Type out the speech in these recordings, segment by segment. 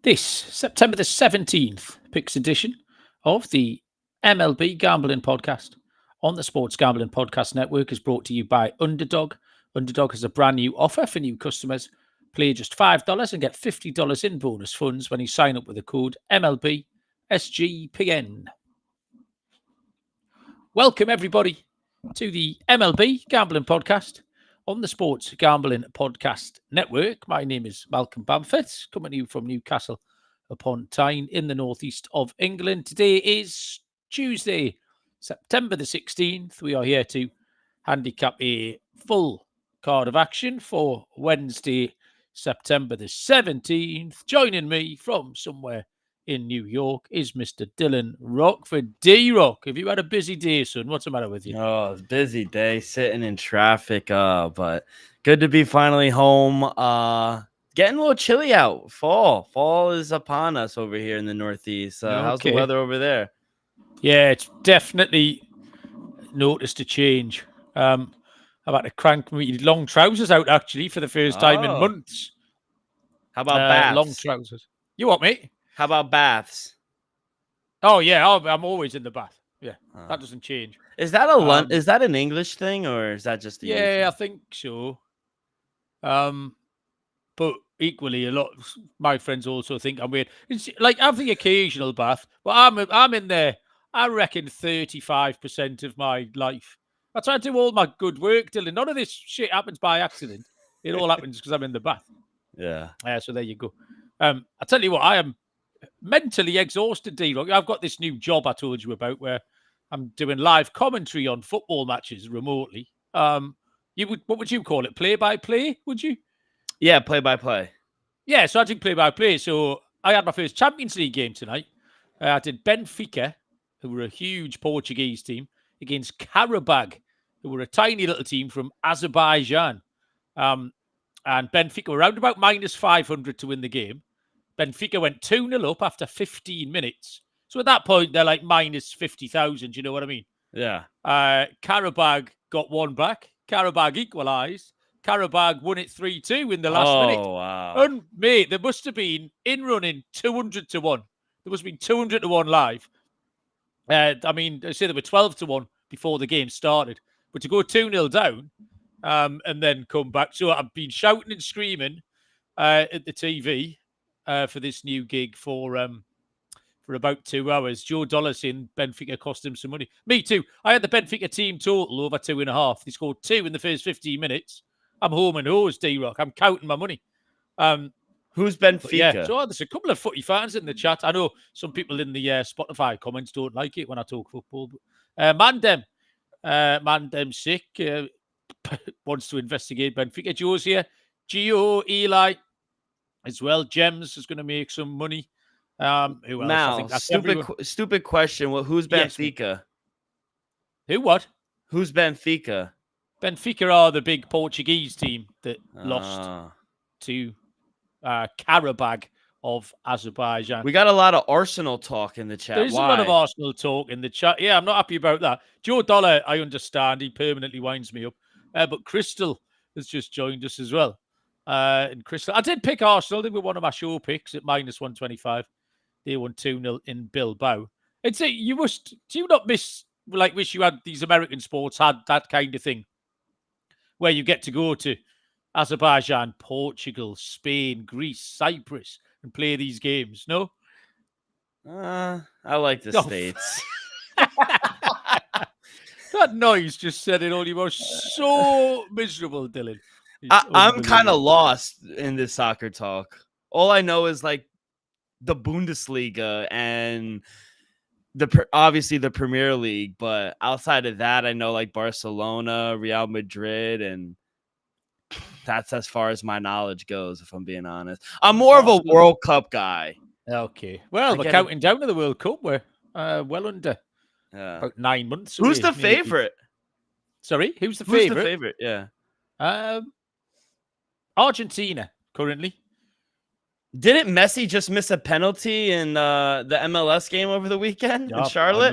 This September the 17th Picks edition of the MLB Gambling Podcast on the Sports Gambling Podcast Network is brought to you by Underdog. Underdog has a brand new offer for new customers. Play just $5 and get $50 in bonus funds when you sign up with the code MLB SGPN. Welcome, everybody, to the MLB Gambling Podcast on the Sports Gambling Podcast Network. My name is Malcolm Bamford, coming to you from Newcastle upon Tyne in the northeast of England. Today is Tuesday, September the 16th. We are here to handicap a full card of action for Wednesday, September the 17th. Joining me from somewhere in New York is Mr. Dylan Rockford. D-Rock, have you had a busy day, son? What's the matter with you? Oh, it's a busy day, sitting in traffic, but good to be finally home. Getting a little chilly out. Fall is upon us over here in the Northeast. How's the weather over there? Yeah, it's definitely noticed a change. I'm about to crank my long trousers out, actually, for the first time in months. How about baths? Long trousers. You what, mate? How about baths? Oh, yeah, I'm always in the bath. Yeah, that doesn't change. Is that is that an English thing, or is that just I think so. But equally, a lot of my friends also think I'm weird. It's like I have the occasional bath, but I'm in there. I reckon 35% of my life. I try to do all my good work, Dylan. None of this shit happens by accident. It all happens because I'm in the bath. Yeah. So there you go. I tell you what, I am mentally exhausted, D-Rock. I've got this new job I told you about where I'm doing live commentary on football matches remotely. What would you call it? Play-by-play, would you? Yeah, play-by-play. Yeah, so I did play-by-play. So I had my first Champions League game tonight. I did Benfica, who were a huge Portuguese team, against Karabag, who were a tiny little team from Azerbaijan. And Benfica were around about minus 500 to win the game. Benfica went 2-0 up after 15 minutes. So at that point, they're like minus 50,000. You know what I mean? Yeah. Karabag got one back. Karabag equalised. Karabag won it 3-2 in the last minute. Oh, wow. And, mate, there must have been, in running, 200 to 1. There must have been 200 to 1 live. I mean, I say there were 12 to 1 before the game started. But to go 2-0 down and then come back. So I've been shouting and screaming at the TV for this new gig for about 2 hours. Joe Dollar saying Benfica cost him some money. Me too. I had the Benfica team total over 2.5. They scored 2 in the first 15 minutes. I'm home and hose, D-Rock. I'm counting my money. Who's Benfica? Yeah, so there's a couple of footy fans in the chat. I know some people in the Spotify comments don't like it when I talk football. But, Mandem sick wants to investigate Benfica. Joe's here. Gio, Eli as well. Gems is going to make some money. Who else? Now, I think that's stupid question. Well, who's Benfica? Yes, who what? Who's Benfica? Benfica are the big Portuguese team that lost to Karabag of Azerbaijan. We got a lot of Arsenal talk in the chat. There's a lot of Arsenal talk in the chat. Yeah, I'm not happy about that. Joe Dollar, I understand. He permanently winds me up. But Crystal has just joined us as well. And Crystal, I did pick Arsenal. They were one of my show picks at minus 125. They won 2-0 in Bilbao. Do you not wish you had these American sports had that kind of thing where you get to go to Azerbaijan, Portugal, Spain, Greece, Cyprus and play these games? No? I like the States. That noise just said it all. You were so miserable, Dylan. I'm kind of lost in this soccer talk. All I know is like the Bundesliga and obviously the Premier League, but outside of that, I know like Barcelona, Real Madrid, and that's as far as my knowledge goes, if I'm being honest. I'm more of a World Cup guy. Okay. Well, we're counting down to the World Cup. We're well under about 9 months. Who's the favorite? Sorry, who's the favorite? Who's the favorite? Yeah. Argentina, currently. Didn't Messi just miss a penalty in the MLS game over the weekend in Charlotte?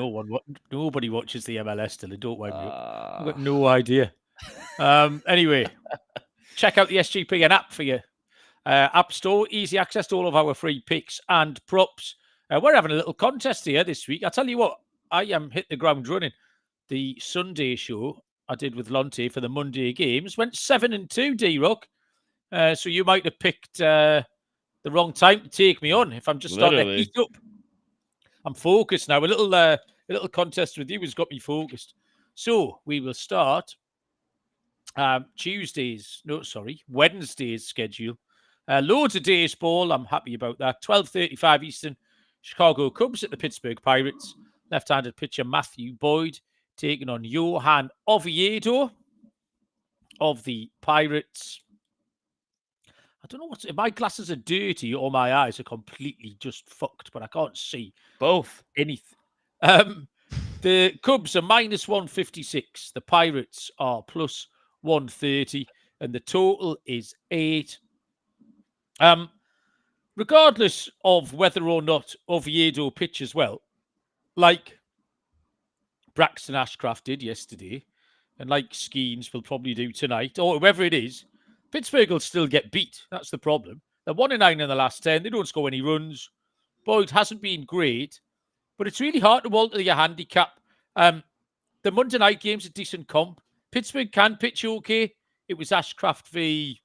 Nobody watches the MLS still. Don't wind me up. I've got no idea. Anyway, check out the SGPN app for your App Store, easy access to all of our free picks and props. We're having a little contest here this week. I tell you what, I am hit the ground running. The Sunday show I did with Lonte for the Monday games went 7-2, D-Rock. So you might have picked the wrong time to take me on if I'm just starting to heat up. I'm focused now. A little contest with you has got me focused. So we will start Wednesday's schedule. Loads of days ball. I'm happy about that. 12:35 Eastern. Chicago Cubs at the Pittsburgh Pirates. Left-handed pitcher Matthew Boyd taking on Johan Oviedo of the Pirates. I don't know what my glasses are dirty or my eyes are completely just fucked, but I can't see both anything. The Cubs are -156. The Pirates are +130, and the total is 8. Regardless of whether or not Oviedo pitches well, like Braxton Ashcraft did yesterday, and like Skeens will probably do tonight, or whoever it is, Pittsburgh will still get beat. That's the problem. They're 1-9 in the last 10. They don't score any runs. Boyd hasn't been great, but it's really hard to alter your handicap. The Monday night game's a decent comp. Pittsburgh can pitch okay. It was Ashcraft v.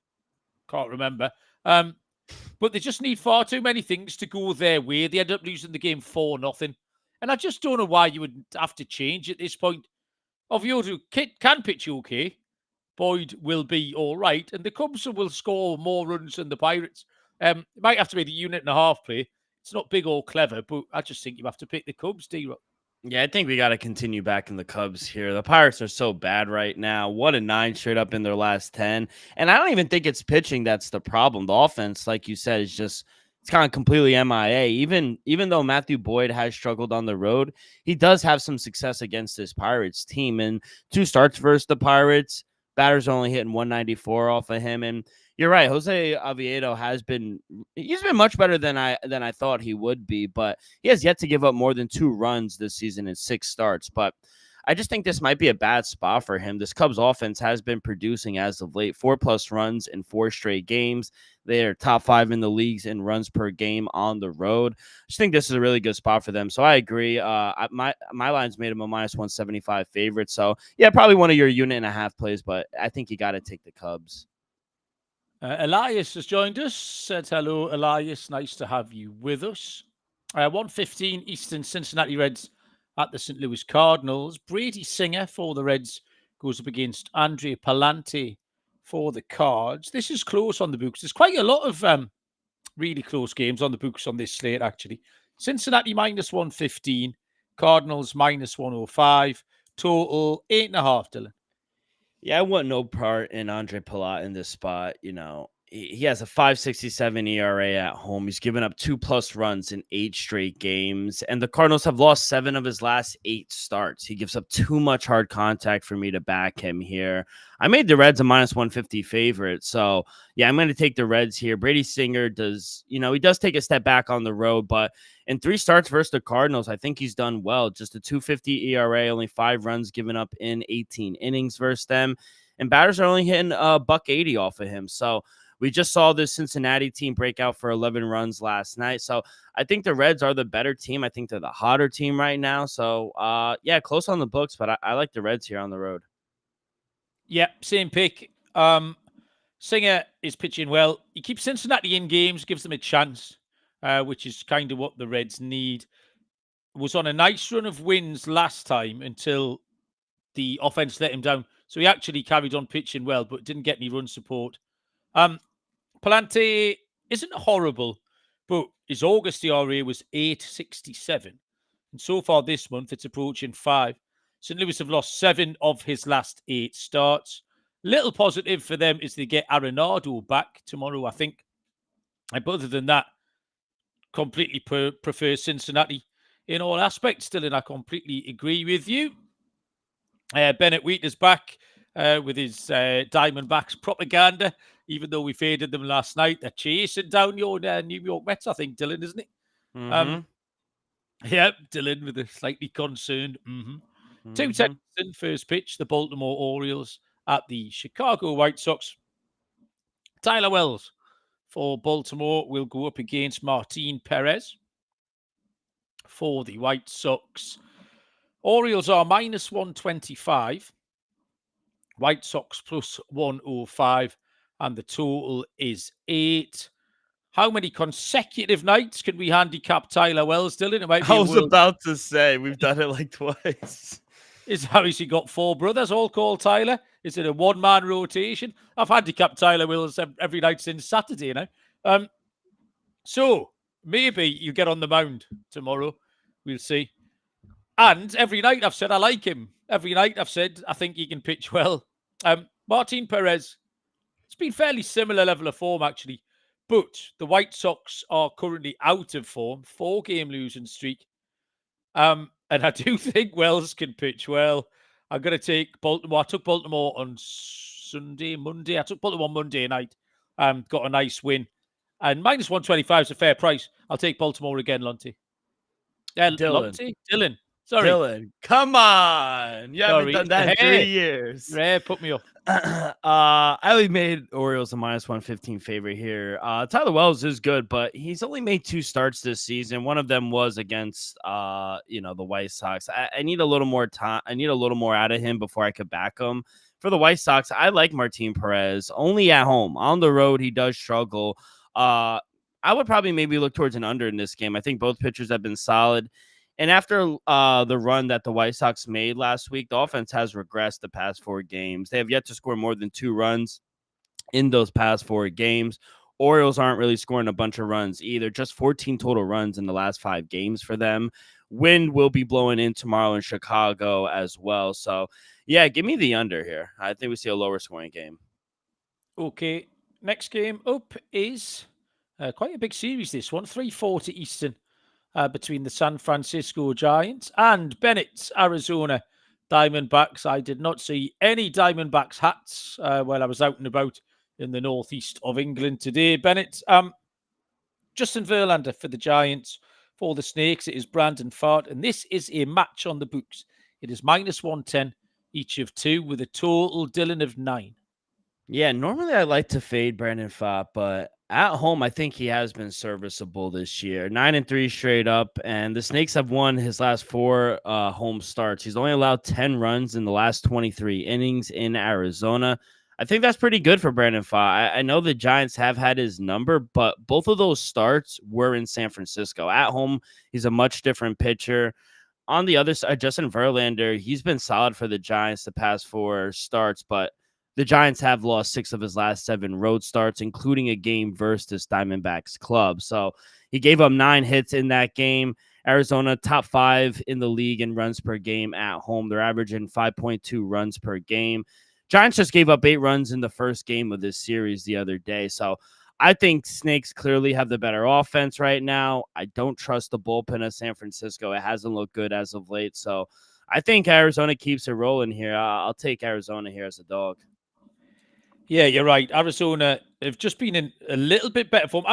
Can't remember. But they just need far too many things to go their way. They end up losing the game 4-0. And I just don't know why you would have to change at this point. Oviedo can pitch okay. Boyd will be all right. And the Cubs will score more runs than the Pirates. It might have to be the unit and a half play. It's not big or clever, but I just think you have to pick the Cubs, D-Rock. Yeah, I think we got to continue back in the Cubs here. The Pirates are so bad right now. 1-9 straight up in their last 10. And I don't even think it's pitching that's the problem. The offense, like you said, is just it's kind of completely MIA. Even though Matthew Boyd has struggled on the road, he does have some success against this Pirates team. And 2 starts versus the Pirates, batters only hitting 194 off of him. And you're right, Jose Oviedo he's been much better than I thought he would be, but he has yet to give up more than 2 runs this season in 6 starts. But I just think this might be a bad spot for him. This Cubs offense has been producing as of late, 4+ runs in 4 straight games. They are top 5 in the leagues in runs per game on the road. I just think this is a really good spot for them. So I agree. My line's made him a -175 favorite. So yeah, probably one of your unit and a half plays, but I think you got to take the Cubs. Elias has joined us. Said hello, Elias. Nice to have you with us. 1:15 Eastern, Cincinnati Reds at the St. Louis Cardinals. Brady Singer for the Reds goes up against Andre Palante for the Cards. This is close on the books. There's quite a lot of really close games on the books on this slate, actually. Cincinnati -115, Cardinals -105, total 8.5, Dylan. Yeah, I want no part in Andre Palat in this spot. You know, he has a 5.67 ERA at home. He's given up 2+ runs in 8 straight games, and the Cardinals have lost 7 of his last 8 starts. He gives up too much hard contact for me to back him here. I made the Reds a -150 favorite, so yeah, I'm going to take the Reds here. Brady Singer he does take a step back on the road, but in 3 starts versus the Cardinals, I think he's done well. Just a 2.50 ERA, only 5 runs given up in 18 innings versus them, and batters are only hitting $180 off of him. So we just saw this Cincinnati team break out for 11 runs last night. So I think the Reds are the better team. I think they're the hotter team right now. So, yeah, close on the books, but I like the Reds here on the road. Yeah, same pick. Singer is pitching well. He keeps Cincinnati in games, gives them a chance, which is kind of what the Reds need. Was on a nice run of wins last time until the offense let him down. So he actually carried on pitching well, but didn't get any run support. Palante isn't horrible, but his August ERA was 8.67. And so far this month, it's approaching 5. St. Louis have lost 7 of his last 8 starts. Little positive for them is they get Arenado back tomorrow, I think. But other than that, completely prefer Cincinnati in all aspects. Still, and I completely agree with you. Bennett Wheat is back with his Diamondbacks propaganda. Even though we faded them last night, they're chasing down your New York Mets, I think, Dylan, isn't it? Mm-hmm. Yep, Dylan with a slightly concerned. 2:10 first pitch, the Baltimore Orioles at the Chicago White Sox. Tyler Wells for Baltimore will go up against Martin Perez. For the White Sox, Orioles are minus 125. White Sox plus 105. And the total is 8. How many consecutive nights can we handicap Tyler Wells, Dylan? It might be I was about to say, we've done it like twice. Is how has he got 4 brothers all called Tyler? Is it a one-man rotation? I've handicapped Tyler Wells every night since Saturday, you know. So maybe you get on the mound tomorrow. We'll see. And every night I've said I like him. Every night I've said I think he can pitch well. Martin Perez, it's been fairly similar level of form, actually. But the White Sox are currently out of form, 4-game losing streak. And I do think Wells can pitch well. I'm going to take Baltimore. I took Baltimore on Monday. I took Baltimore on Monday night. Got a nice win. And minus 125 is a fair price. I'll take Baltimore again, Lonte. Dylan. Sorry. Dylan, come on. You haven't done that in 3 years. Put me up. I only made Orioles a minus 115 favorite here. Tyler Wells is good, but he's only made 2 starts this season. One of them was against, the White Sox. I need a little more time. I need a little more out of him before I could back him. For the White Sox, I like Martin Perez only at home. On the road, he does struggle. I would probably maybe look towards an under in this game. I think both pitchers have been solid. And after the run that the White Sox made last week, the offense has regressed the past 4 games. They have yet to score more than 2 runs in those past 4 games. Orioles aren't really scoring a bunch of runs either, just 14 total runs in the last 5 games for them. Wind will be blowing in tomorrow in Chicago as well. So, yeah, give me the under here. I think we see a lower scoring game. Okay, next game up is quite a big series, this one, 3:40 Eastern. Between the San Francisco Giants and Bennett's Arizona Diamondbacks. I did not see any Diamondbacks hats while I was out and about in the northeast of England today. Bennett, Justin Verlander for the Giants. For the Snakes, it is Brandon Pfaadt, and this is a match on the books. It is minus 110 each of 2 with a total, Dylan, of 9. Yeah, normally I like to fade Brandon Pfaadt, but at home, I think he has been serviceable this year. 9-3 straight up, and the Snakes have won his last 4 home starts. He's only allowed 10 runs in the last 23 innings in Arizona. I think that's pretty good for Brandon Pfaadt. I know the Giants have had his number, but both of those starts were in San Francisco. At home, he's a much different pitcher. On the other side, Justin Verlander, he's been solid for the Giants the past 4 starts, but the Giants have lost 6 of his last 7 road starts, including a game versus this Diamondbacks club. So he gave up 9 hits in that game. Arizona, top 5 in the league in runs per game at home. They're averaging 5.2 runs per game. Giants just gave up 8 runs in the first game of this series the other day. So I think Snakes clearly have the better offense right now. I don't trust the bullpen of San Francisco. It hasn't looked good as of late. So I think Arizona keeps it rolling here. I'll take Arizona here as a dog. Yeah, you're right. Arizona have just been in a little bit better form.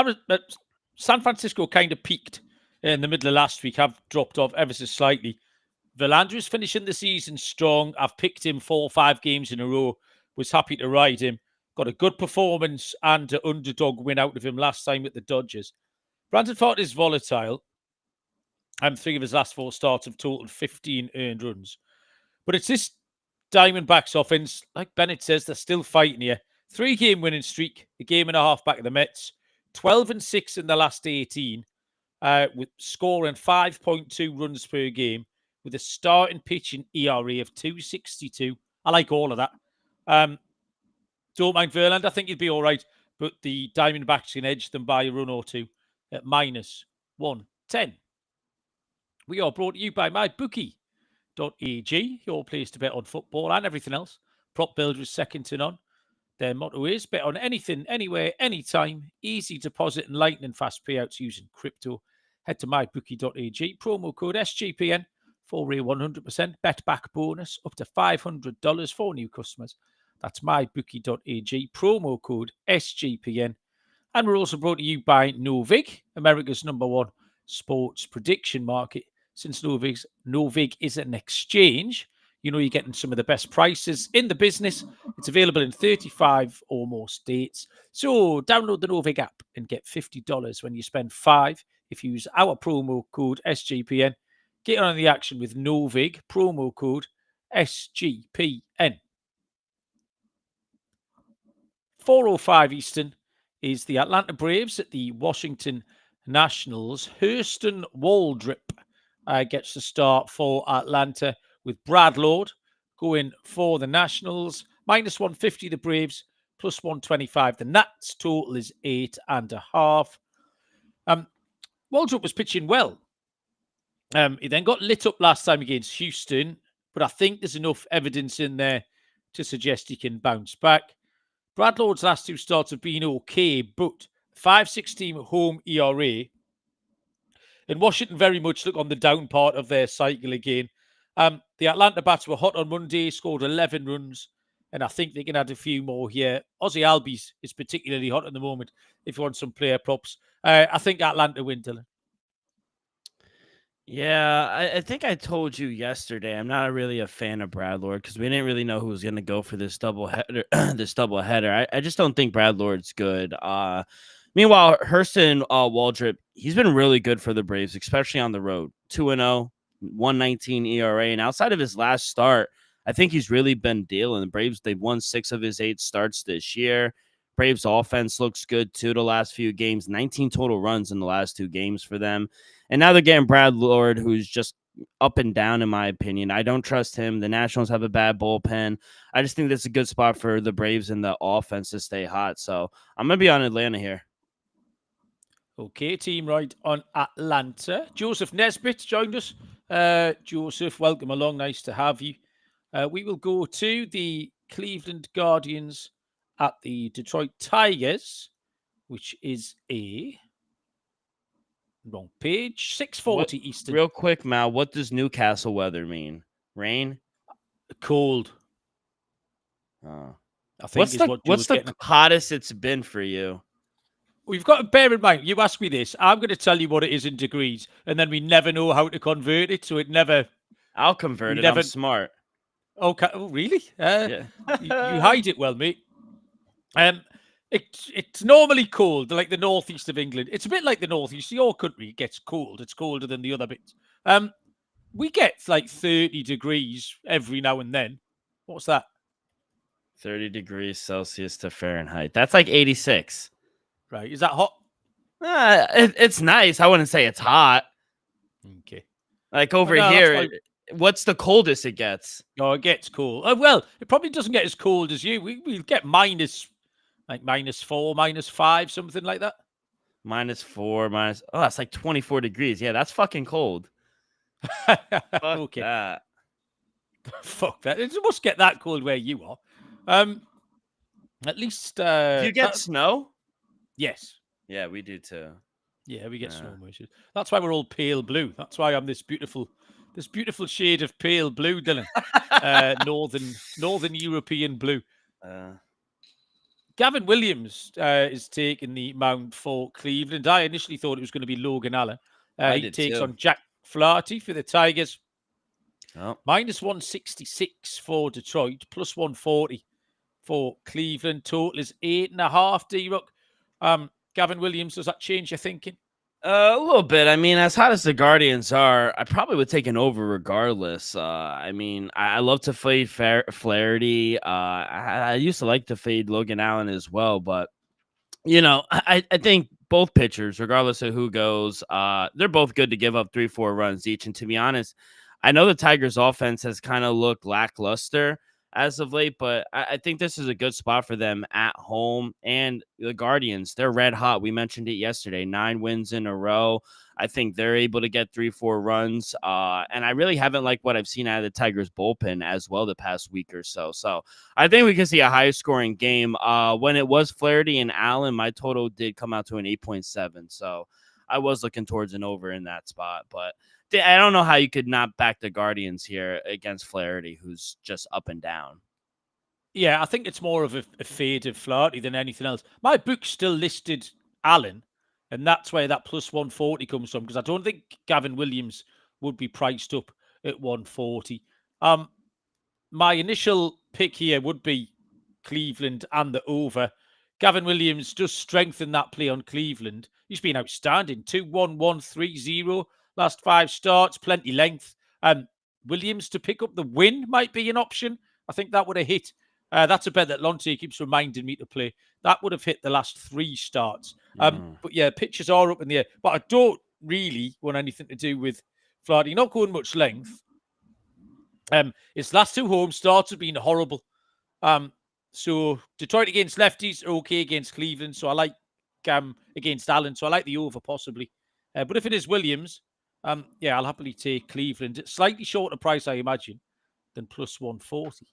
San Francisco kind of peaked in the middle of last week, have dropped off ever so slightly. Verlander is finishing the season strong. I've picked him 4 or 5 games in a row. Was happy to ride him. Got a good performance and an underdog win out of him last time at the Dodgers. Brandon Pfaadt is volatile. 3 of his last 4 starts have totaled 15 earned runs. But it's this Diamondbacks offense, like Bennett says, they're still fighting here. 3-game winning streak, a game and a half back of the Mets. 12-6 in the last 18, with scoring 5.2 runs per game, with a starting pitching ERA of 2.62. I like all of that. Don't mind Verlander. I think he'd be all right, but the Diamondbacks can edge them by a run or 2 at minus 110. We are brought to you by MyBookie.ag, your place to bet on football and everything else. Prop builders second to none. Their motto is bet on anything, anywhere, anytime. Easy deposit and lightning fast payouts using crypto. Head to mybookie.ag. Promo code SGPN for a 100% bet back bonus up to $500 for new customers. That's mybookie.ag. Promo code SGPN. And we're also brought to you by Novig, America's #1 sports prediction market. Since Novig is an exchange, you know you're getting some of the best prices in the business. It's available in 35 or more states. So download the Novig app and get $50 when you spend $5 if you use our promo code SGPN. Get on the action with Novig, promo code SGPN. 4:05 Eastern is the Atlanta Braves at the Washington Nationals. Hurston Waldrip gets the start for Atlanta, with Brad Lord going for the Nationals. Minus 150 the Braves, plus 125 the Nats. Total is 8.5. Waldrop was pitching well. He then got lit up last time against Houston, but I think there's enough evidence in there to suggest he can bounce back. Brad Lord's last two starts have been okay, but 5.16 home ERA. And Washington very much look on the down part of their cycle again. The Atlanta bats were hot on Monday, scored 11 runs, and I think they can add a few more here. Ozzy Albies is particularly hot at the moment if you want some player props. I think Atlanta win, Dylan. Yeah, I think I told you yesterday I'm not really a fan of Brad Lord because we didn't really know who was going to go for this doubleheader. I just don't think Brad Lord's good. Meanwhile, Hurston Waldrip, he's been really good for the Braves, especially on the road. 2-0, 1.19 ERA, and outside of his last start, I think he's really been dealing. The Braves, they've won 6 of his 8 starts this year. Braves offense looks good too the last few games. 19 total runs in the last 2 games for them. And now they're getting Brad Lord, who's just up and down, in my opinion. I don't trust him. The Nationals have a bad bullpen. I just think that's a good spot for the Braves and the offense to stay hot. So I'm going to be on Atlanta here. Okay, team right on Atlanta. Joseph Nesbitt joined us. Joseph, welcome along. Nice to have you. We will go to the Cleveland Guardians at the Detroit Tigers, which is a wrong page. 6:40 Eastern. Real quick, Mal, what does Newcastle weather mean? Rain? Cold. I think what's the hottest it's been for you? We've got to bear in mind, you ask me this, I'm going to tell you what it is in degrees, and then we never know how to convert it, so it never... I'll convert it. I'm smart. Okay. Oh, really? Yeah. you hide it well, mate. It's normally cold, like the northeast of England. It's a bit like the northeast. Your country gets cold. It's colder than the other bits. We get like 30 degrees every now and then. What's that? 30 degrees Celsius to Fahrenheit. That's like 86. Right. Is that hot? It's nice. I wouldn't say it's hot. Okay. Like over here, what's the coldest it gets? Oh, it gets cold. Well, it probably doesn't get as cold as you. We'll get -4, -5, something like that. -4, Oh, that's like 24 degrees. Yeah, that's fucking cold. Okay. That. Fuck that. It must get that cold where you are. At least... Do you get snow? Yes. Yeah, we do too. Yeah, we get snow. That's why we're all pale blue. That's why I'm this beautiful shade of pale blue, Dylan. Northern European blue. Gavin Williams is taking the mound for Cleveland. I initially thought it was going to be Logan Allen. He takes on Jack Flaherty for the Tigers. Oh. -166 for Detroit, +140 for Cleveland. Total is 8.5. D-Rock. Gavin Williams, does that change your thinking? A little bit. I mean, as hot as the Guardians are, I probably would take an over regardless. I mean, I love to fade Flaherty. I used to like to fade Logan Allen as well, but you know, I think both pitchers, regardless of who goes, they're both good to give up 3-4 runs each. And to be honest, I know the Tigers' offense has kind of looked lackluster as of late, but I think this is a good spot for them at home. And the Guardians, they're red hot. We mentioned it yesterday, 9 wins in a row. I think they're able to get 3-4 runs. And I really haven't liked what I've seen out of the Tigers bullpen as well the past week or so. So I think we can see a high scoring game. When it was Flaherty and Allen, my total did come out to an 8.7. So I was looking towards an over in that spot, but I don't know how you could not back the Guardians here against Flaherty, who's just up and down. Yeah, I think it's more of a fade of Flaherty than anything else. My book still listed Allen, and that's where that +140 comes from, because I don't think Gavin Williams would be priced up at 140. My initial pick here would be Cleveland and the over. Gavin Williams does strengthen that play on Cleveland. He's been outstanding. 2-1-1-3-0 last 5 starts, plenty length. Williams to pick up the win might be an option. I think that would have hit. That's a bet that Lonte keeps reminding me to play. That would have hit the last 3 starts. But yeah, pitches are up in the air. But I don't really want anything to do with Flaherty. Not going much length. His last 2 home starts have been horrible. So Detroit against lefties are okay against Cleveland. So I like against Allen. So I like the over possibly. But if it is Williams, I'll happily take Cleveland. Slightly shorter price, I imagine, than plus 140.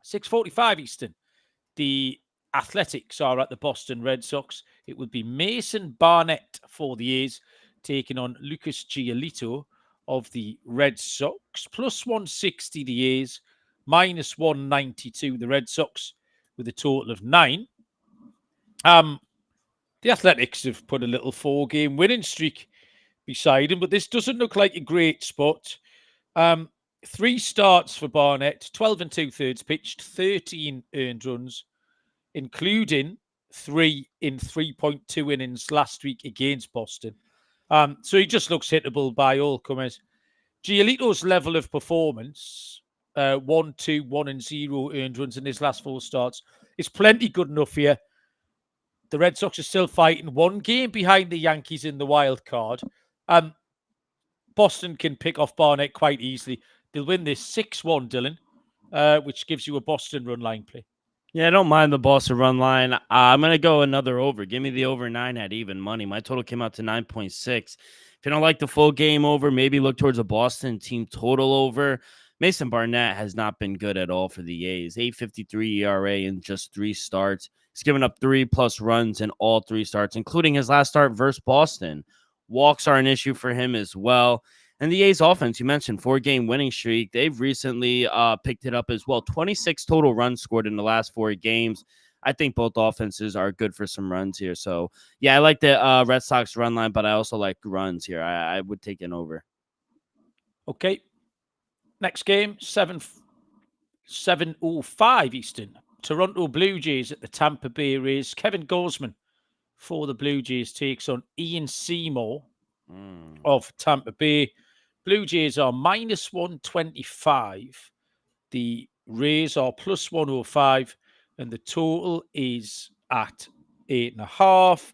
6:45 Eastern. The Athletics are at the Boston Red Sox. It would be Mason Barnett for the A's taking on Lucas Giolito of the Red Sox. Plus 160 the A's, minus 192 the Red Sox, with a total of 9. The Athletics have put a little 4-game winning streak beside him, but this doesn't look like a great spot. 3 starts for Barnett, 12 2/3 pitched, 13 earned runs, including 3 in 3.2 innings last week against Boston. So he just looks hittable by all comers. Giolito's level of performance, 1-2, 1-0 earned runs in his last 4 starts, is plenty good enough here. The Red Sox are still fighting 1 game behind the Yankees in the wild card. Boston can pick off Barnett quite easily. They'll win this 6-1, Dylan, which gives you a Boston run line play. Yeah, I don't mind the Boston run line. I'm going to go another over. Give me the over 9 at even money. My total came out to 9.6. If you don't like the full game over, maybe look towards a Boston team total over. Mason Barnett has not been good at all for the A's. 8.53 ERA in just 3 starts. He's given up 3+ runs in all 3 starts, including his last start versus Boston. Walks are an issue for him as well. And the A's offense, you mentioned 4-game winning streak. They've recently picked it up as well. 26 total runs scored in the last 4 games. I think both offenses are good for some runs here. So, yeah, I like the Red Sox run line, but I also like runs here. I would take an over. Okay. Next game, 7:05 Eastern. Toronto Blue Jays at the Tampa Bay Rays. Kevin Gausman for the Blue Jays takes on Ian Seymour of Tampa Bay. Blue Jays are minus 125. The Rays are plus 105. And the total is at 8.5.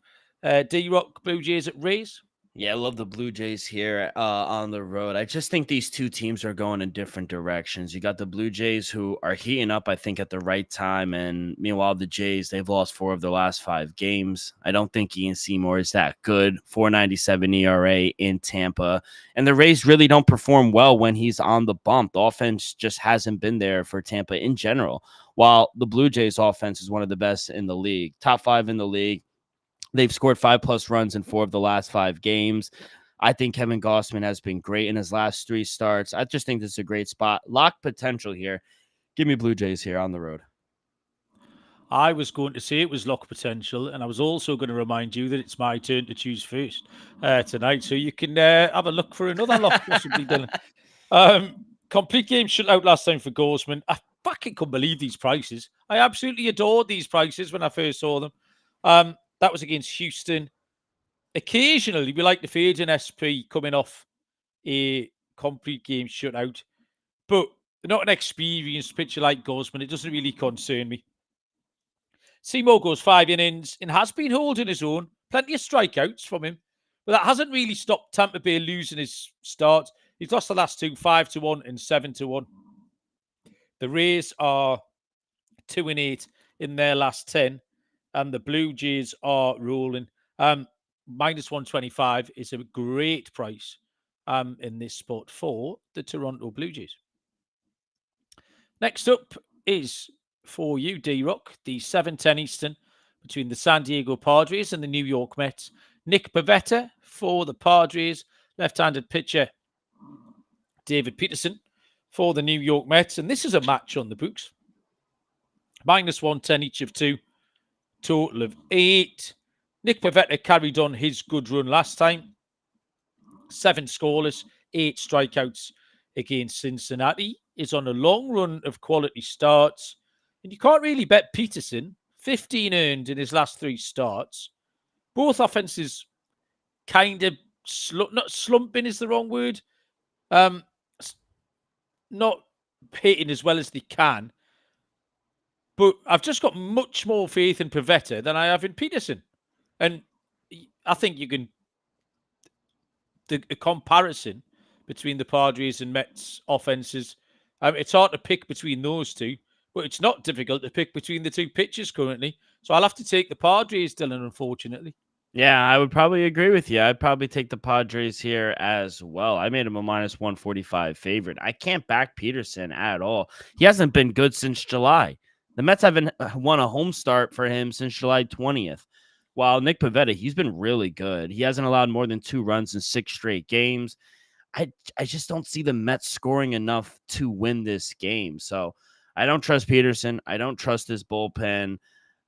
D-Rock, Blue Jays at Rays. Yeah, I love the Blue Jays here on the road. I just think these 2 teams are going in different directions. You got the Blue Jays who are heating up, I think, at the right time. And meanwhile, the Jays, they've lost 4 of their last 5 games. I don't think Ian Seymour is that good. 4.97 ERA in Tampa. And the Rays really don't perform well when he's on the bump. The offense just hasn't been there for Tampa in general. While the Blue Jays offense is one of the best in the league, top 5 in the league. They've scored 5+ runs in 4 of the last 5 games. I think Kevin Gausman has been great in his last 3 starts. I just think this is a great spot. Lock potential here. Give me Blue Jays here on the road. I was going to say it was lock potential, and I was also going to remind you that it's my turn to choose first tonight, so you can have a look for another lock possibly, Dylan. Complete game shutout last time for Gausman. I fucking couldn't believe these prices. I absolutely adored these prices when I first saw them. That was against Houston. Occasionally, we like to fade an SP coming off a complete game shutout, but not an experienced pitcher like Gausman. It doesn't really concern me. Seymour goes 5 innings and has been holding his own. Plenty of strikeouts from him, but that hasn't really stopped Tampa Bay losing his start. He's lost the last 2, 5-1 and 7-1. The Rays are 2-8 in their last 10. And the Blue Jays are rolling. Minus 125 is a great price in this spot for the Toronto Blue Jays. Next up is for you, D-Rock, the 7:10 Eastern between the San Diego Padres and the New York Mets. Nick Pivetta for the Padres, left-handed pitcher David Peterson for the New York Mets. And this is a match on the books. Minus 110 each of 2. Total of 8. Nick Pivetta carried on his good run last time. 7 scoreless, 8 strikeouts against Cincinnati. is on a long run of quality starts, and you can't really bet Peterson. 15 earned in his last 3 starts. Both offenses kind of not slumping is the wrong word. Not hitting as well as they can. But I've just got much more faith in Pivetta than I have in Peterson. And I think you can... The comparison between the Padres and Mets offenses, it's hard to pick between those two, but it's not difficult to pick between the 2 pitchers currently. So I'll have to take the Padres, Dylan, unfortunately. Yeah, I would probably agree with you. I'd probably take the Padres here as well. I made him a minus 145 favorite. I can't back Peterson at all. He hasn't been good since July. The Mets haven't won a home start for him since July 20th. While Nick Pivetta, he's been really good. He hasn't allowed more than 2 runs in 6 straight games. I just don't see the Mets scoring enough to win this game. So I don't trust Peterson. I don't trust his bullpen.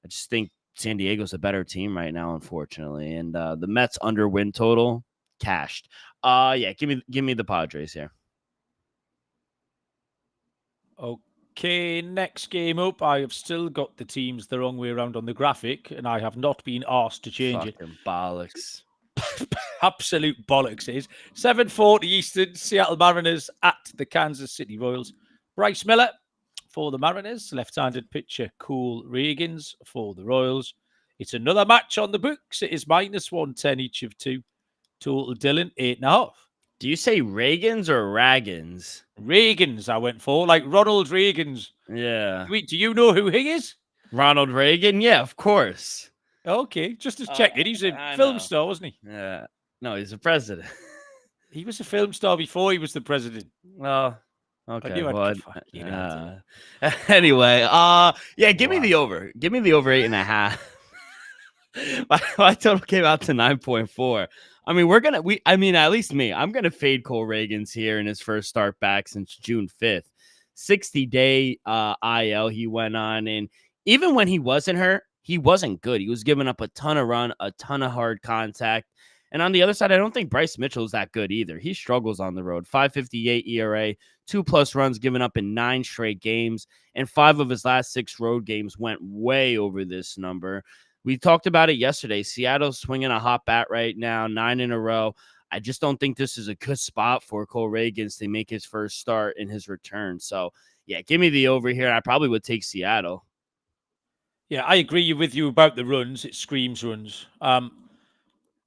I just think San Diego's a better team right now, unfortunately. And the Mets under win total cashed. Yeah, give me the Padres here. Okay, next game up. I have still got the teams the wrong way around on the graphic, and I have not been asked to change it. Bollocks. Absolute bollocks it is. 7:40 Eastern, Seattle Mariners at the Kansas City Royals. Bryce Miller for the Mariners, left-handed pitcher Cole Reagans for the Royals. It's another match on the books. It is minus 110 each of 2. Total, Dylan, 8.5. Do you say Reagans or Ragans? Reagans I went for, like Ronald Reagans. Yeah. Wait, do you know who he is? Ronald Reagan? Yeah, of course. Okay, just to check it. He's a film star, wasn't he? Yeah. No, he's a president. He was a film star before he was the president. Oh, okay. Anyway, yeah, give me the over. Give me the over 8.5. My total came out to 9.4. I mean, at least me, I'm going to fade Cole Reagans here in his first start back since June 5th. 60-day IL he went on, and even when he wasn't hurt, he wasn't good. He was giving up a ton of run, a ton of hard contact. And on the other side, I don't think Bryce Mitchell is that good either. He struggles on the road. 5.58 ERA, 2+ runs given up in 9 straight games, and 5 of his last 6 road games went way over this number. We talked about it yesterday. Seattle's swinging a hot bat right now, 9 in a row. I just don't think this is a good spot for Cole Reagans to make his first start in his return. So, yeah, give me the over here. I probably would take Seattle. Yeah, I agree with you about the runs. It screams runs.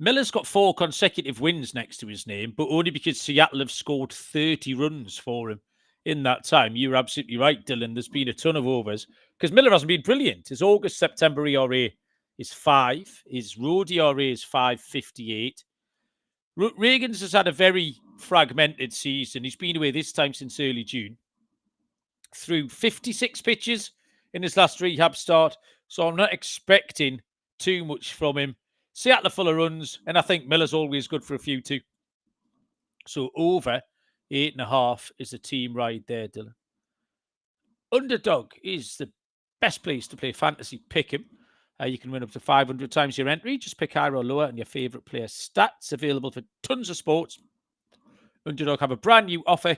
Miller's got 4 consecutive wins next to his name, but only because Seattle have scored 30 runs for him in that time. You're absolutely right, Dylan. There's been a ton of overs because Miller hasn't been brilliant. His August-September ERA is 5. His road ERA is 5.58. Reagans has had a very fragmented season. He's been away this time since early June. Through 56 pitches in his last rehab start. So I'm not expecting too much from him. Seattle are full of runs, and I think Miller's always good for a few too. So over 8.5 is a team ride there, Dylan. Underdog is the best place to play fantasy pick'em. You can win up to 500 times your entry. Just pick higher or lower on your favorite player stats. Available for tons of sports. Underdog have a brand new offer.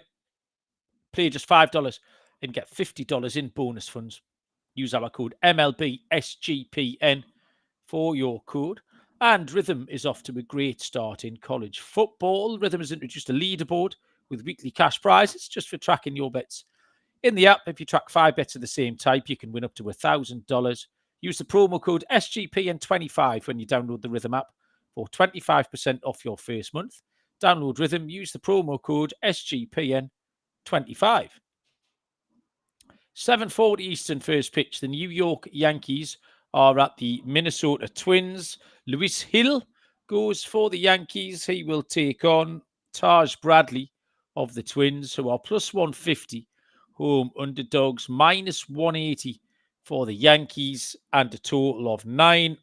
Play just $5 and get $50 in bonus funds. Use our code MLB SGPN for your code. And Rhythm is off to a great start in college football. Rhythm has introduced a leaderboard with weekly cash prizes just for tracking your bets. In the app, if you track 5 bets of the same type, you can win up to $1,000. Use the promo code SGPN25 when you download the Rhythm app for 25% off your first month. Download Rhythm, use the promo code SGPN25. 7:40 Eastern first pitch. The New York Yankees are at the Minnesota Twins. Luis Hill goes for the Yankees. He will take on Taj Bradley of the Twins, who are plus 150. Home underdogs, minus 180 for the Yankees, and a total of 9.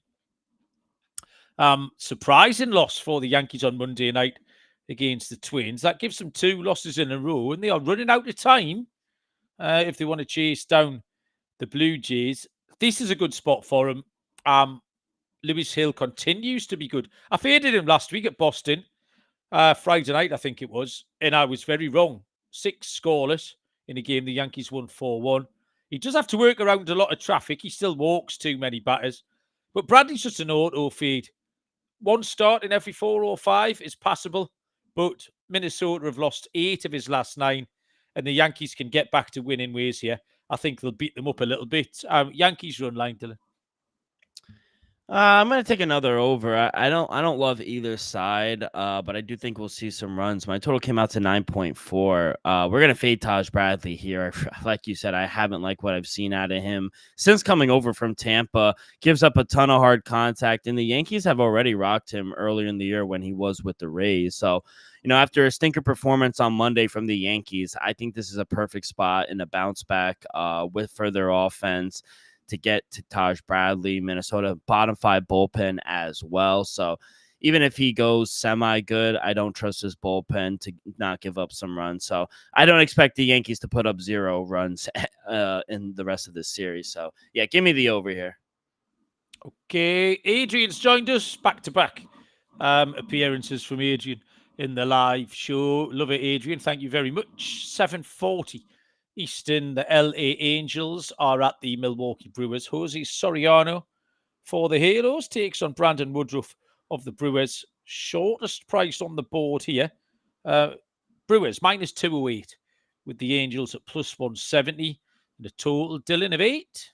Surprising loss for the Yankees on Monday night against the Twins. That gives them 2 losses in a row, and they are running out of time if they want to chase down the Blue Jays. This is a good spot for him. Luis Hill continues to be good. I faded him last week at Boston, Friday night, I think it was, and I was very wrong. 6 scoreless in a game the Yankees won 4-1. He does have to work around a lot of traffic. He still walks too many batters. But Bradley's just an auto feed. One start in every 4 or 5 is passable. But Minnesota have lost 8 of his last 9. And the Yankees can get back to winning ways here. I think they'll beat them up a little bit. Yankees run line, Dylan. I'm gonna take another over. I don't love either side, but I do think we'll see some runs. My total came out to 9.4. We're gonna fade Taj Bradley here. Like you said, I haven't liked what I've seen out of him since coming over from Tampa. Gives up a ton of hard contact, and the Yankees have already rocked him earlier in the year when he was with the Rays. So, after a stinker performance on Monday from the Yankees, I think this is a perfect spot in a bounce back with further offense to get to Taj Bradley. Minnesota bottom 5 bullpen as well. So even if he goes semi-good, I don't trust his bullpen to not give up some runs. So I don't expect the Yankees to put up 0 runs in the rest of this series. So yeah, give me the over here. Okay, Adrian's joined us back-to-back appearances from Adrian in the live show. Love it, Adrian. Thank you very much. 7:40 Eastern, the LA Angels are at the Milwaukee Brewers. Jose Soriano for the Halos takes on Brandon Woodruff of the Brewers. Shortest price on the board here. Brewers minus 208 with the Angels at plus 170 and a total, Dylan, of 8.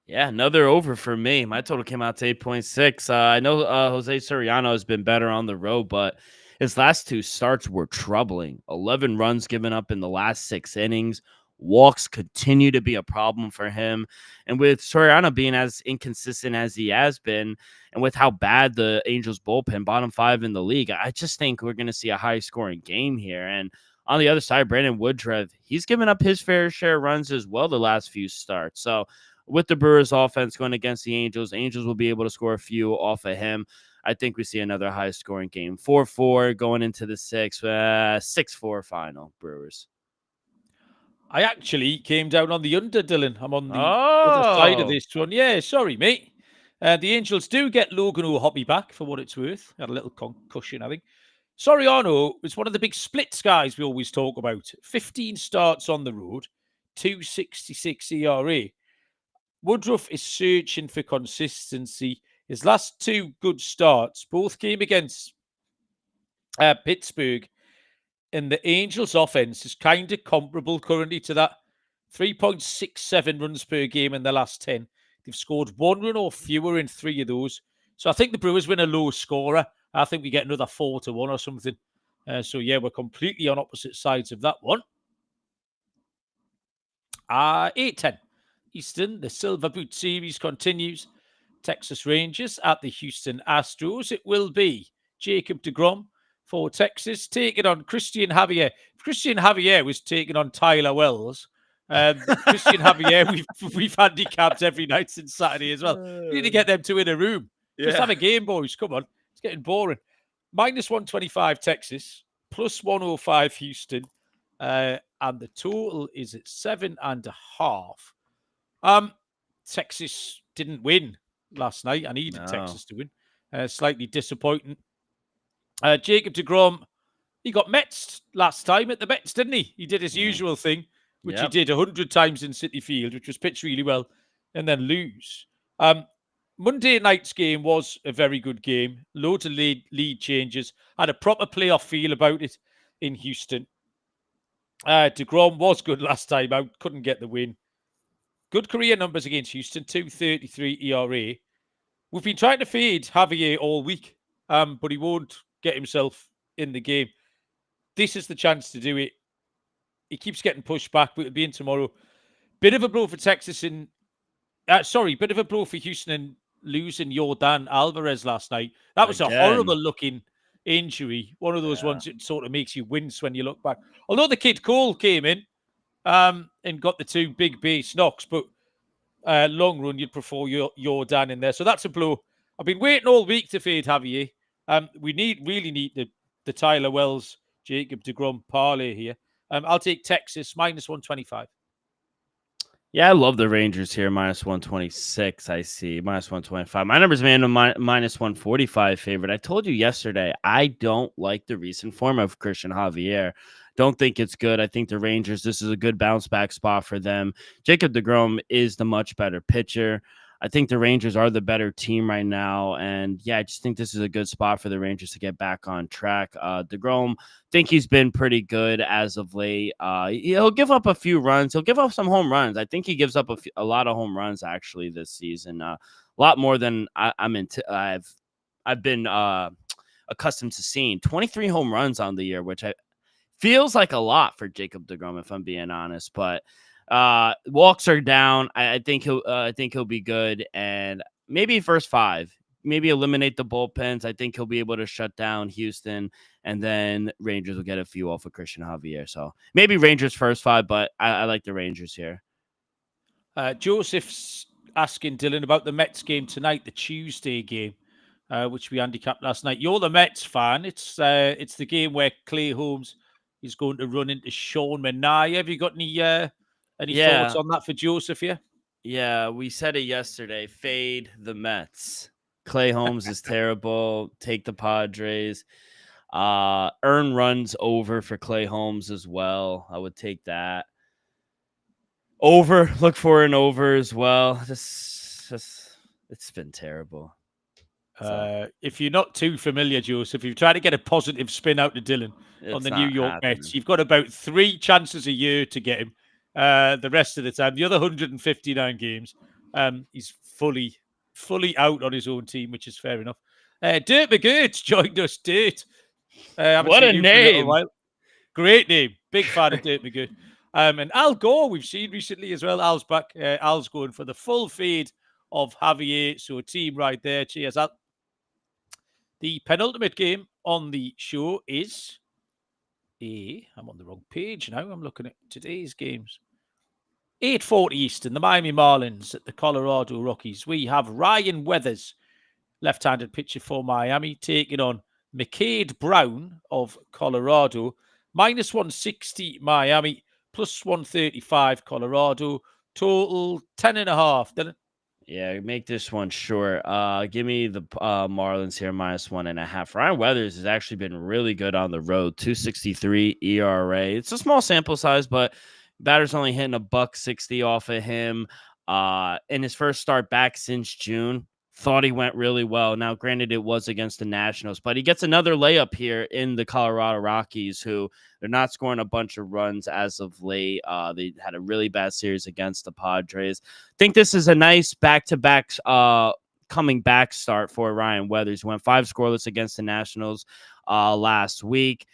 Yeah, another over for me. My total came out to 8.6. I know Jose Soriano has been better on the road, but his last 2 starts were troubling. 11 runs given up in the last 6 innings. Walks continue to be a problem for him. And with Soriano being as inconsistent as he has been, and with how bad the Angels bullpen, bottom 5 in the league, I just think we're going to see a high-scoring game here. And on the other side, Brandon Woodruff, he's given up his fair share of runs as well the last few starts. So with the Brewers offense going against the Angels will be able to score a few off of him. I think we see another high-scoring game. 4-4 going into the 6th, 6-4 final, Brewers. I actually came down on the under, Dylan. I'm on the other side of this one. Yeah, sorry, mate. The Angels do get Logan O'Hoppe back for what it's worth. Had a little concussion, I think. Soriano is one of the big splits guys we always talk about. 15 starts on the road, 2.66 ERA. Woodruff is searching for consistency. His last 2 good starts both came against Pittsburgh. And the Angels' offense is kind of comparable currently to that. 3.67 runs per game in the last 10. They've scored 1 run or fewer in 3 of those. So I think the Brewers win a low scorer. I think we get another 4-1 or something. So yeah, we're completely on opposite sides of that one. 8:10 Eastern, the Silver Boot Series continues. Texas Rangers at the Houston Astros. It will be Jacob deGrom for Texas, taking on Christian Javier. If Christian Javier was taking on Tyler Wells, Christian Javier, we've handicapped every night since Saturday as well. We need to get them to in a room. Just have a game, boys. Come on. It's getting boring. Minus 125 Texas, plus 105 Houston, and the total is at 7.5. Texas didn't win last night. I needed Texas to win. Slightly disappointing. Jacob deGrom, he got Mets last time at the Mets, didn't he? He did his usual thing, which he did 100 times in Citi Field, which was pitched really well, and then lose. Monday night's game was a very good game. Loads of lead changes. Had a proper playoff feel about it in Houston. deGrom was good last time out. Couldn't get the win. Good career numbers against Houston. 2.33 ERA. We've been trying to fade Javier all week, but he won't get himself in the game. This is the chance to do it. He keeps getting pushed back, but it'll be in tomorrow. Bit of a blow for Texas bit of a blow for Houston in losing Yordan Alvarez last night. That was a horrible looking injury. One of those ones that sort of makes you wince when you look back. Although the kid Cole came in and got the 2 big base knocks, but long run, you'd prefer Yordan in there. So that's a blow. I've been waiting all week to fade Javier. We really need the Tyler Wells, Jacob deGrom parlay here. I'll take Texas minus 125. Yeah, I love the Rangers here, minus 126. I see minus 125. My number's man minus 145 favorite. I told you yesterday, I don't like the recent form of Christian Javier. Don't think it's good. I think the Rangers, this is a good bounce back spot for them. Jacob deGrom is the much better pitcher. I think the Rangers are the better team right now. And yeah, I just think this is a good spot for the Rangers to get back on track. DeGrom, think he's been pretty good as of late. He'll give up a few runs. He'll give up some home runs. I think he gives up a lot of home runs actually this season. A lot more than I've been accustomed to seeing. 23 home runs on the year, which feels like a lot for Jacob deGrom, if I'm being honest. But walks are down. I think he'll be good, and maybe first five. Maybe eliminate the bullpens. I think he'll be able to shut down Houston, and then Rangers will get a few off of Christian Javier. So maybe Rangers first five, but I like the Rangers here. Joseph's asking Dylan about the Mets game tonight, the Tuesday game, which we handicapped last night. You're the Mets fan. It's the game where Clay Holmes is going to run into Sean Manaea. Have you got any thoughts on that for Joseph here? Yeah, we said it yesterday. Fade the Mets. Clay Holmes is terrible. Take the Padres. Earn runs over for Clay Holmes as well. I would take that. Over. Look for an over as well. It's been terrible. If you're not too familiar, Joseph, if you try to get a positive spin out of Dylan on the New York Mets, you've got about 3 chances a year to get him. The rest of the time, the other 159 games, he's fully out on his own team, which is fair enough. Dirt McGirt joined us. Dirt. What a name! Great name. Big fan of Dirt McGirt. And Al Gore, we've seen recently as well. Al's back. Al's going for the full fade of Javier. So a team right there. Cheers, Al. The penultimate game on the show is I'm on the wrong page now. I'm looking at today's games. 8:40 Eastern, the Miami Marlins at the Colorado Rockies. We have Ryan Weathers, left-handed pitcher for Miami, taking on McCade Brown of Colorado. Minus 160 Miami, plus 135 Colorado. Total 10.5. Dylan? Yeah, make this one short. Give me the Marlins here, minus 1.5. Ryan Weathers has actually been really good on the road. 2.63 ERA. It's a small sample size, but batter's only hitting $1.60 off of him. In his first start back since June, thought he went really well. Now, granted, it was against the Nationals, but he gets another layup here in the Colorado Rockies, who they're not scoring a bunch of runs as of late. They had a really bad series against the Padres. Think this is a nice back-to-back coming back start for Ryan Weathers. He went 5 scoreless against the Nationals last week.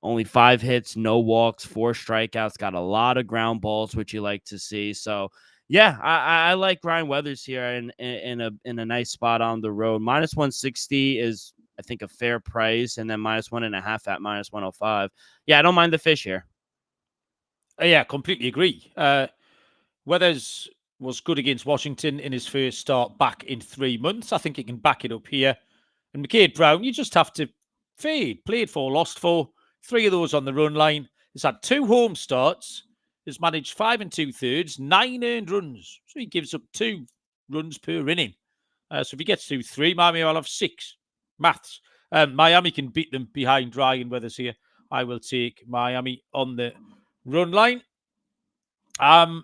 Only 5 hits, no walks, 4 strikeouts. Got a lot of ground balls, which you like to see. So, yeah, I like Ryan Weathers here in a nice spot on the road. Minus 160 is, I think, a fair price, and then minus 1.5 at minus 105. Yeah, I don't mind the fish here. Yeah, completely agree. Weathers was good against Washington in his first start back in 3 months. I think he can back it up here. And McCade Brown, you just have to fade. Played 4, lost 4. 3 of those on the run line. He's had 2 home starts. Has managed 5 2/3, 9 earned runs. So he gives up 2 runs per inning. So if he gets to 3, Miami will have 6. Maths. Miami can beat them behind Ryan Weathers here. I will take Miami on the run line. And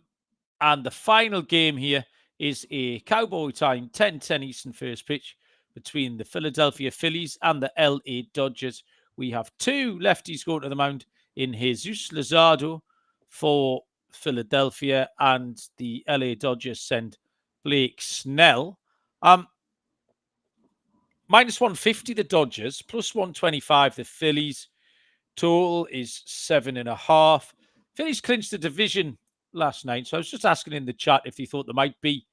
the final game here is a Cowboy time, 10:10 Eastern first pitch between the Philadelphia Phillies and the LA Dodgers. We have 2 lefties going to the mound in Jesus Luzardo for Philadelphia, and the LA Dodgers send Blake Snell. Minus 150 the Dodgers, plus 125 the Phillies. Total is 7.5. Phillies clinched the division last night, so I was just asking in the chat if they thought there might be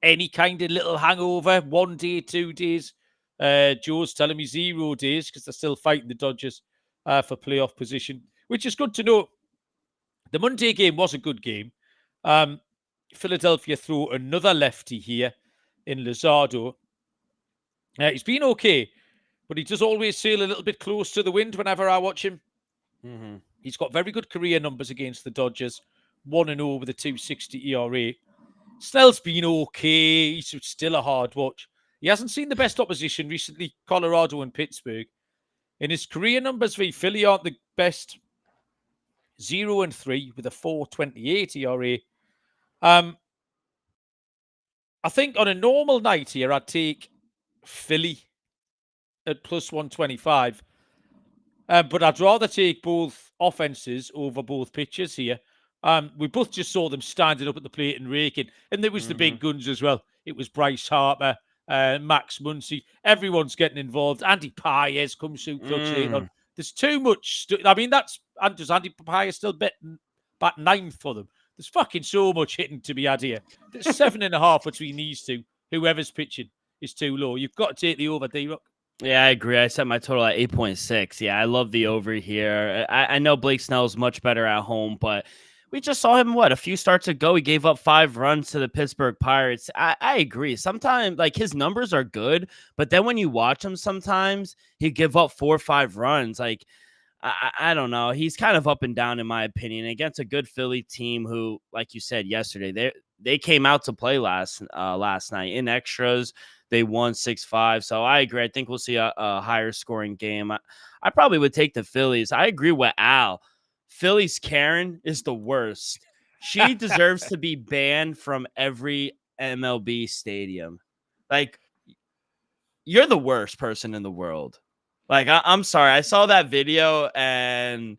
any kind of little hangover, 1 day, 2 days. Joe's telling me 0 days because they're still fighting the Dodgers for playoff position, which is good to know. The Monday game was a good game. Philadelphia threw another lefty here in Luzardo. He's been okay, but he does always sail a little bit close to the wind whenever I watch him. Mm-hmm. He's got very good career numbers against the Dodgers. 1-0 with a 2.60 ERA. Snell's been okay. He's still a hard watch. He hasn't seen the best opposition recently, Colorado and Pittsburgh. In his career numbers for Philly aren't the best. 0-3 with a 4.28 ERA. I think on a normal night here, I'd take Philly at plus 125. But I'd rather take both offenses over both pitchers here. We both just saw them standing up at the plate and raking. And there was the big guns as well. It was Bryce Harper, Max Muncy. Everyone's getting involved. Andy Paez comes through clutch later on. There's too much. Does Andy Paez still bat ninth for them? There's fucking so much hitting to be had here. There's 7.5 between these two. Whoever's pitching is too low. You've got to take the over, D-Rock. Yeah, I agree. I set my total at 8.6. Yeah, I love the over here. I know Blake Snell's much better at home, but we just saw him, a few starts ago. He gave up 5 runs to the Pittsburgh Pirates. I agree. Sometimes, his numbers are good, but then when you watch him sometimes, he give up 4 or 5 runs. I don't know. He's kind of up and down, in my opinion, against a good Philly team who, like you said yesterday, they came out to play last night in extras. They won 6-5. So I agree. I think we'll see a higher scoring game. I probably would take the Phillies. I agree with Al. Phillies Karen is the worst. She deserves to be banned from every MLB stadium. You're the worst person in the world. I'm sorry. I saw that video and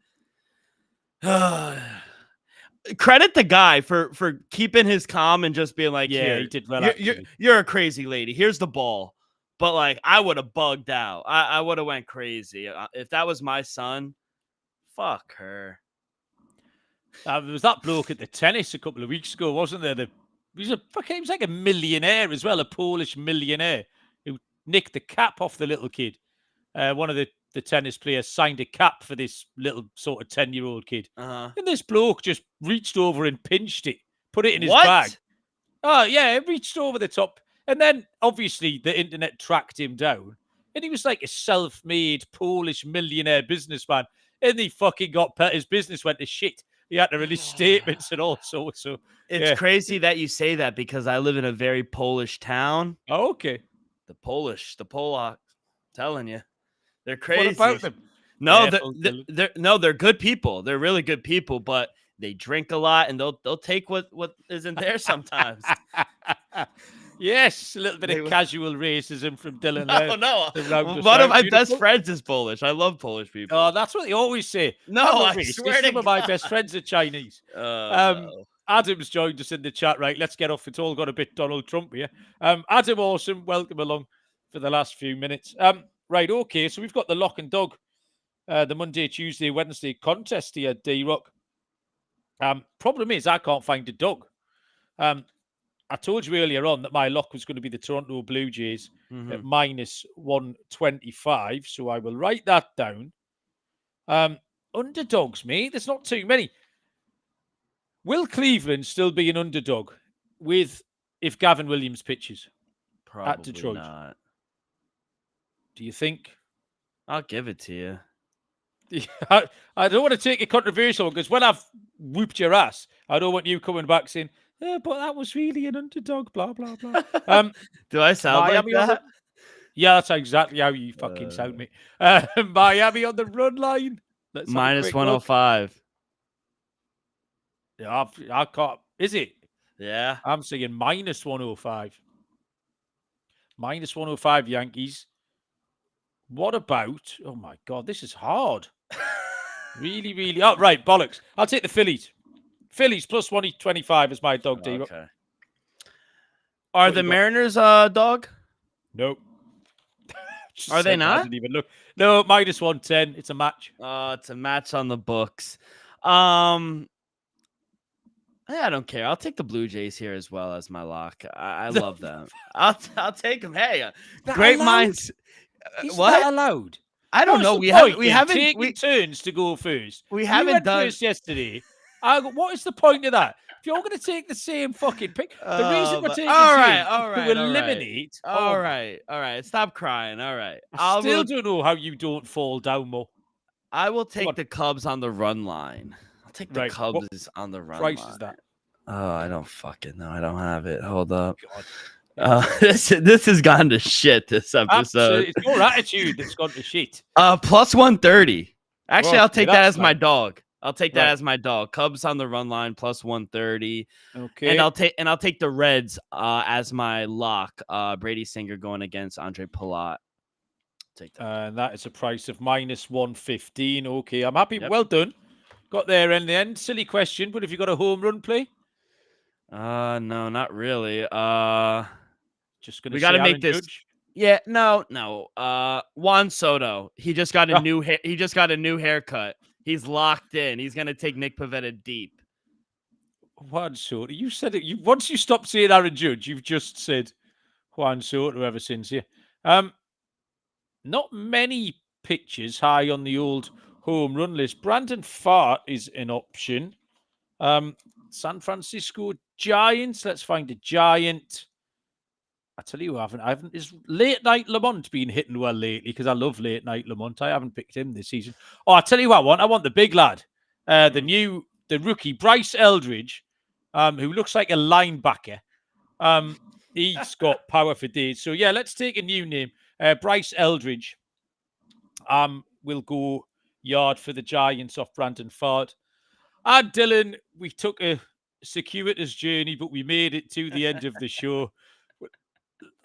credit the guy for keeping his calm and just being like, yeah, he did well. You're a crazy lady. Here's the ball. But I would have bugged out. I would have went crazy. If that was my son, fuck her. There was that bloke at the tennis a couple of weeks ago, wasn't there? He was like a millionaire as well, a Polish millionaire who nicked the cap off the little kid. One of the tennis players signed a cap for this little sort of 10-year-old kid. And this bloke just reached over and pinched it, put it in his bag. Oh, yeah, it reached over the top. And then, obviously, the internet tracked him down. And he was like a self-made Polish millionaire businessman. And he fucking his business went to shit. He had to release statements and all sorts. So it's crazy that you say that because I live in a very Polish town. Oh, okay. The Polacks, telling you. They're crazy. What about them? No, they're good people. They're really good people, but they drink a lot and they'll take what isn't there sometimes. Yes, a little bit of casual racism from Dylan. No. One of my best friends is Polish. I love Polish people. Oh, that's what they always say. No, I swear to some of my best friends are Chinese. No. Adam's joined us in the chat. Right, let's get off. It's all got a bit Donald Trump here. Adam, awesome. Welcome along for the last few minutes. Right, okay. So we've got the lock and dog, the Monday, Tuesday, Wednesday contest here, D-Rock. Problem is, I can't find a dog. I told you earlier on that my lock was going to be the Toronto Blue Jays at minus 125. So I will write that down. Underdogs, mate. There's not too many. Will Cleveland still be an underdog if Gavin Williams pitches at Detroit? Not. Do you think? I'll give it to you. I don't want to take a controversial one because when I've whooped your ass, I don't want you coming back saying, but that was really an underdog, blah, blah, blah. Do I sound Miami like that? Yeah, that's exactly how you fucking sound, mate. Miami on the run line. Minus 105. Yeah, I can't. Is it? Yeah. I'm saying minus 105. Minus 105 Yankees. What about... Oh, my God. This is hard. Really, really... Oh, right. Bollocks. I'll take the Phillies. Phillies plus 125 is my dog, D-Rock. Okay. Are the Mariners dog? Nope. Are they not? I didn't even look. No, minus 110. It's a match. It's a match on the books. I don't care. I'll take the Blue Jays here as well as my lock. I love them. I'll take them. Hey, great minds. Is what? That allowed? I don't know. We haven't taken turns to go first. We haven't done first yesterday. What is the point of that? If you're going to take the same fucking pick, the reason we're taking to eliminate. All right. Stop crying. All right. I still don't know how you don't fall down more. I will take the Cubs on the run line. I'll take the Right. What Cubs on the run price line. is that? Oh, I don't fucking know. I don't have it. Hold up. God. This has gone to shit this episode. It's your attitude that's gone to shit. Plus 130. Actually, Well, I'll take that as my like... dog. I'll take that Right. as my dog. Cubs on the run line plus 130. Okay. And I'll take the Reds as my lock. Brady Singer going against Andre Palat. Take that. And that is a price of minus 115. Okay, I'm happy. Yep. Well done. Got there in the end. Silly question, but have you got a home run play? No, not really. Just gonna we got to make Aaron this. Judge? Yeah, no. Juan Soto. He just got a new he just got a new haircut. He's locked in. He's gonna take Nick Pivetta deep. Juan Soto. You said it. Once you stopped saying Aaron Judge, you've just said Juan Soto ever since. Yeah. Not many pitchers high on the old home run list. Brandon Pfaadt is an option. San Francisco Giants. Let's find a Giant. I tell you, I haven't. Is Late Night Lamont been hitting well lately? Because I love Late Night Lamont. I haven't picked him this season. Oh, I tell you what I want. I want the big lad, the rookie Bryce Eldridge, who looks like a linebacker. He's got power for days. So yeah, let's take a new name. Bryce Eldridge. Will go yard for the Giants off Brandon Pfaadt. And Dylan, we took a circuitous journey, but we made it to the end of the show.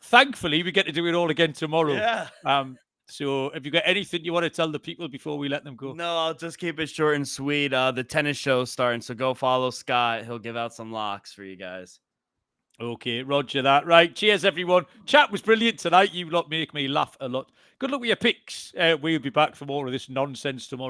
Thankfully, we get to do it all again tomorrow. Yeah. So have you got anything you want to tell the people before we let them go? No, I'll just keep it short and sweet. The tennis show's starting, so go follow Scott. He'll give out some locks for you guys. Okay, roger that. Right, cheers, everyone. Chat was brilliant tonight. You lot make me laugh a lot. Good luck with your picks. We'll be back for more of this nonsense tomorrow.